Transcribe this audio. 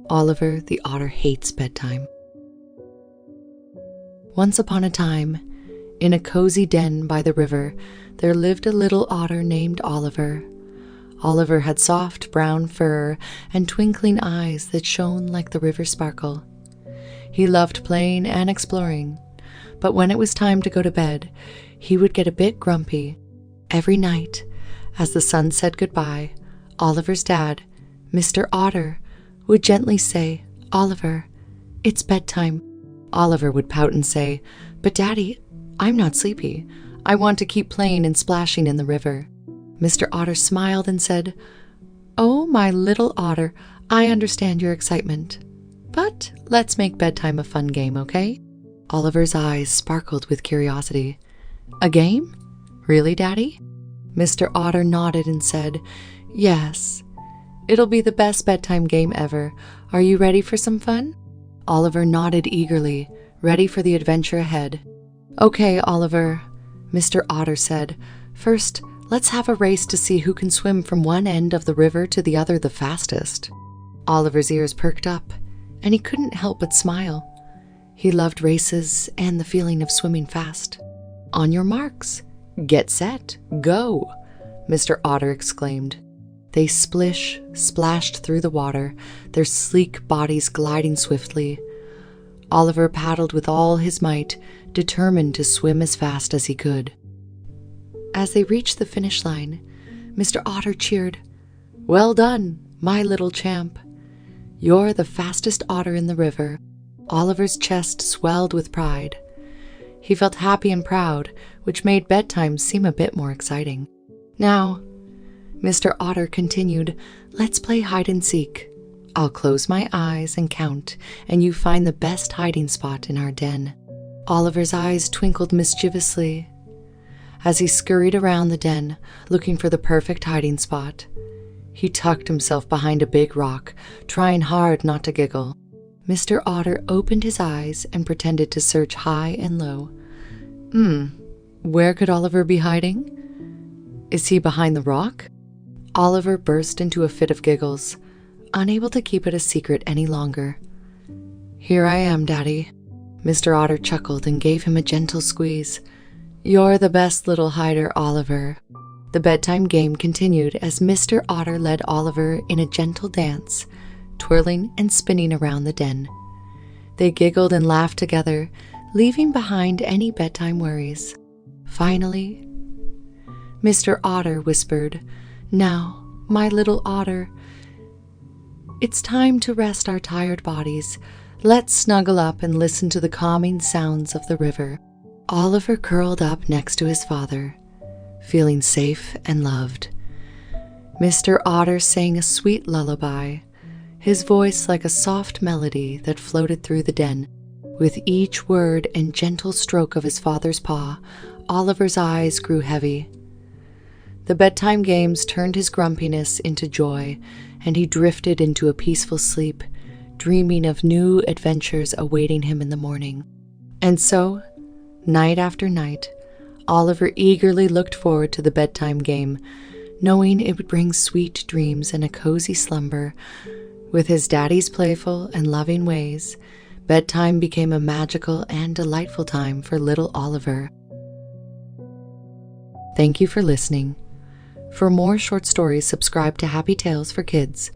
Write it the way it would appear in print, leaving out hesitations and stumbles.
Oliver the otter hates bedtime. Once upon a time, in a cozy den by the river, there lived a little otter named Oliver. Oliver had soft brown fur and twinkling eyes that shone like the river sparkle. He loved playing and exploring, but when it was time to go to bed, he would get a bit grumpy. Every night, as the sun said goodbye, Oliver's dad, Mr. Otter, would gently say, "Oliver, it's bedtime." Oliver would pout and say, "But Daddy, I'm not sleepy. I want to keep playing and splashing in the river." Mr. Otter smiled and said, "Oh, my little otter, I understand your excitement. But let's make bedtime a fun game, okay?" Oliver's eyes sparkled with curiosity. "A game? Really, Daddy?" Mr. Otter nodded and said, "Yes. It'll be the best bedtime game ever. Are you ready for some fun?" Oliver nodded eagerly, ready for the adventure ahead. "Okay, Oliver," Mr. Otter said. "First, let's have a race to see who can swim from one end of the river to the other the fastest." Oliver's ears perked up, and he couldn't help but smile. He loved races and the feeling of swimming fast. "On your marks, get set, go," Mr. Otter exclaimed. They splashed through the water, their sleek bodies gliding swiftly. Oliver paddled with all his might, determined to swim as fast as he could. As they reached the finish line, Mr. Otter cheered, "Well done, my little champ. You're the fastest otter in the river." Oliver's chest swelled with pride. He felt happy and proud, which made bedtime seem a bit more exciting. "Now," Mr. Otter continued, "let's play hide and seek. I'll close my eyes and count, and you find the best hiding spot in our den." Oliver's eyes twinkled mischievously as he scurried around the den, looking for the perfect hiding spot. He tucked himself behind a big rock, trying hard not to giggle. Mr. Otter opened his eyes and pretended to search high and low. Where could Oliver be hiding? Is he behind the rock? Oliver burst into a fit of giggles, unable to keep it a secret any longer. "Here I am, Daddy." Mr. Otter chuckled and gave him a gentle squeeze. "You're the best little hider, Oliver." The bedtime game continued as Mr. Otter led Oliver in a gentle dance, twirling and spinning around the den. They giggled and laughed together, leaving behind any bedtime worries. Finally, Mr. Otter whispered, "Now, my little otter, it's time to rest our tired bodies. Let's snuggle up and listen to the calming sounds of the river." Oliver curled up next to his father, feeling safe and loved. Mr. Otter sang a sweet lullaby, his voice like a soft melody that floated through the den. With each word and gentle stroke of his father's paw, Oliver's eyes grew heavy. The bedtime games turned his grumpiness into joy, and he drifted into a peaceful sleep, dreaming of new adventures awaiting him in the morning. And so, night after night, Oliver eagerly looked forward to the bedtime game, knowing it would bring sweet dreams and a cozy slumber. With his daddy's playful and loving ways, bedtime became a magical and delightful time for little Oliver. Thank you for listening. For more short stories, subscribe to Happy Tales for Kids.